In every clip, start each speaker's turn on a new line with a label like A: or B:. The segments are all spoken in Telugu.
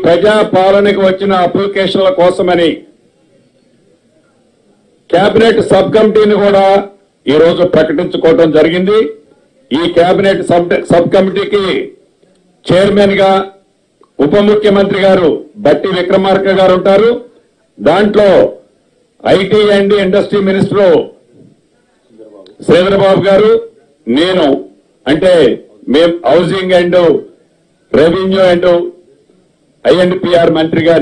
A: ప్రజా పాలనకు వచ్చిన అప్లికేషన్ల కోసమని కేబినెట్ సబ్ కమిటీని కూడా ఈ రోజు ప్రకటించుకోవడం జరిగింది. ఈ కేబినెట్ సబ్ కమిటీకి చైర్మన్ గా ఉప ముఖ్యమంత్రి గారు బట్టి విక్రమార్క గారు ఉంటారు. దాంట్లో IT and industry minister Sridhar Babu గారు, నేను అంటే మేము housing and revenue and I and PR మంత్రిగా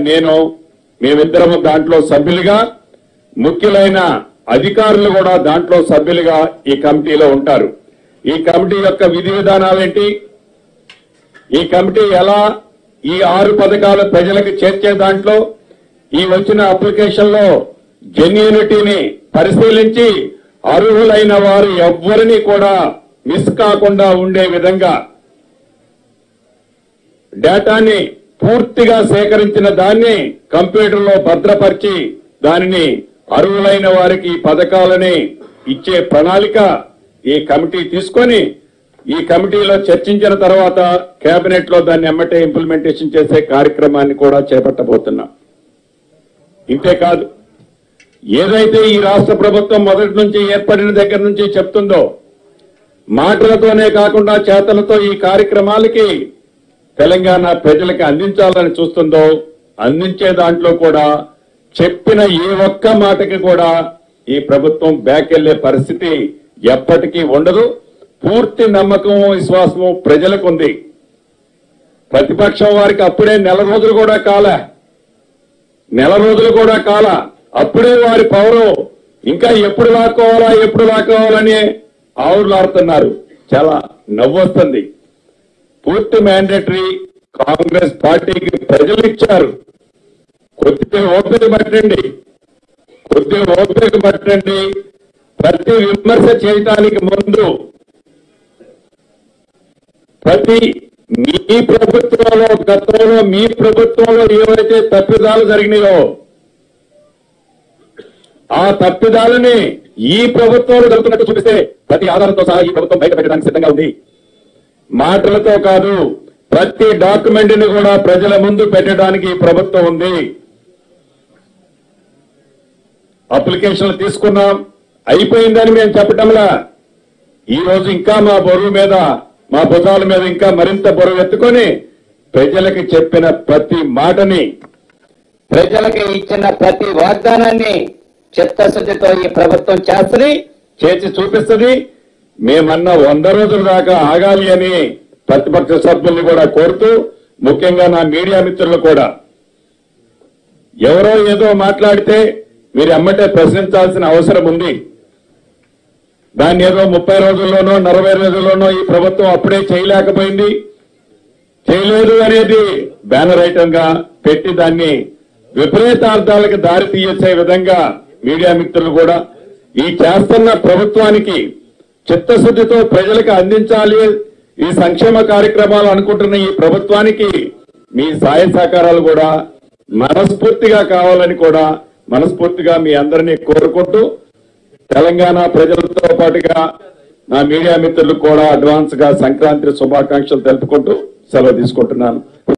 A: మేమిద్దరము దాంట్లో సభ్యులుగా, ముఖ్యులైన అధికారులు కూడా దాంట్లో సభ్యులుగా ఈ కమిటీలో ఉంటారు. ఈ కమిటీ యొక్క విధి విధానాలేంటి, ఈ కమిటీ ఎలా ఈ 6 పథకాలు ప్రజలకు చేర్చే దాంట్లో ఈ వచ్చిన అప్లికేషన్ లో జెన్యూనిటీని పరిశీలించి అర్హులైన వారు ఎవ్వరిని కూడా మిస్ కాకుండా ఉండే విధంగా డేటాని పూర్తిగా సేకరించిన దాన్ని కంప్యూటర్లో భద్రపరిచి దానిని అర్హులైన వారికి ఈ పథకాలని ఇచ్చే ప్రణాళిక ఈ కమిటీ తీసుకొని ఈ కమిటీలో చర్చించిన తర్వాత కేబినెట్ లో దాన్ని ఎమ్మటే ఇంప్లిమెంటేషన్ చేసే కార్యక్రమాన్ని కూడా చేపట్టబోతున్నాం. ఇంతేకాదు, ఏదైతే ఈ రాష్ట్ర ప్రభుత్వం మొదటి నుంచి ఏర్పడిన దగ్గర నుంచి చెప్తుందో మాటలతోనే కాకుండా చేతలతో ఈ కార్యక్రమాలకి తెలంగాణ ప్రజలకు అందించాలని చూస్తుందో అందించే దాంట్లో కూడా చెప్పిన ఏ ఒక్క మాటకి కూడా ఈ ప్రభుత్వం బ్యాక్ వెళ్లే పరిస్థితి ఎప్పటికీ ఉండదు. పూర్తి నమ్మకం విశ్వాసము ప్రజలకు ఉంది. ప్రతిపక్షం వారికి అప్పుడే నెల రోజులు కూడా కాల అప్పుడే వారి పవరు ఇంకా ఎప్పుడు లాక్కోవాలని ఆవులాడుతున్నారు. చాలా నవ్వొస్తుంది. పూర్తి మ్యాండేటరీ కాంగ్రెస్ పార్టీకి ప్రజలు ఇచ్చారు. కొద్దిగా ఓపిక పట్టండి. ప్రతి విమర్శ చేయడానికి ముందు మీ ప్రభుత్వంలో గతంలో మీ ప్రభుత్వంలో ఏవైతే తప్పిదాలు జరిగినాయో ఆ తప్పిదాలని ఈ ప్రభుత్వంలో జరుగుతున్నట్టు చూపిస్తే ప్రతి ఆధారంతో సహా ఈ ప్రభుత్వం బయట పెట్టడానికి సిద్ధంగా ఉంది. మాటలతో కాదు, ప్రతి డాక్యుమెంట్ ని కూడా ప్రజల ముందు పెట్టడానికి ఈ ప్రభుత్వం ఉంది. అప్లికేషన్లు తీసుకున్నాం, అయిపోయిందని మేము చెప్పటంలా ఈ రోజు ఇంకా మా భుజాల మీద ఇంకా మరింత బరువు ఎత్తుకొని ప్రజలకు చెప్పిన ప్రతి మాటని, ప్రజలకు ఇచ్చిన ప్రతి వాగ్దానాన్ని చిత్తశుద్ధితో ఈ ప్రభుత్వం చేసి చూపిస్తుంది. మేమన్నా 100 రోజుల దాకా ఆగాలి అని ప్రతిపక్ష సభ్యుల్ని కూడా కోరుతూ, ముఖ్యంగా నా మీడియా మిత్రులు కూడా ఎవరో ఏదో మాట్లాడితే మీరు ఎమ్మటే ప్రశ్నించాల్సిన అవసరం ఉంది. దాన్ని ఏదో 30 రోజుల్లోనో 40 రోజుల్లోనో ఈ ప్రభుత్వం అప్పుడే చేయలేదు అనేది బ్యానర్ ఐటమ్ గా పెట్టి దాన్ని విపరీతార్థాలకు దారి తీసే విధంగా మీడియా మిత్రులు కూడా ఈ చేస్తున్న ప్రభుత్వానికి చిత్తశుద్ధితో ప్రజలకు అందించాలి, ఈ సంక్షేమ కార్యక్రమాలు అనుకుంటున్న ఈ ప్రభుత్వానికి మీ సహాయ సహకారాలు కూడా మనస్ఫూర్తిగా కావాలని కూడా మనస్ఫూర్తిగా మీ అందరినీ కోరుకుంటూ, తెలంగాణ ప్రజలతో పాటుగా నా మీడియా మిత్రులకు కూడా అడ్వాన్స్ గా సంక్రాంతి శుభాకాంక్షలు తెలుపుకుంటూ సెలవు తీసుకుంటున్నాను.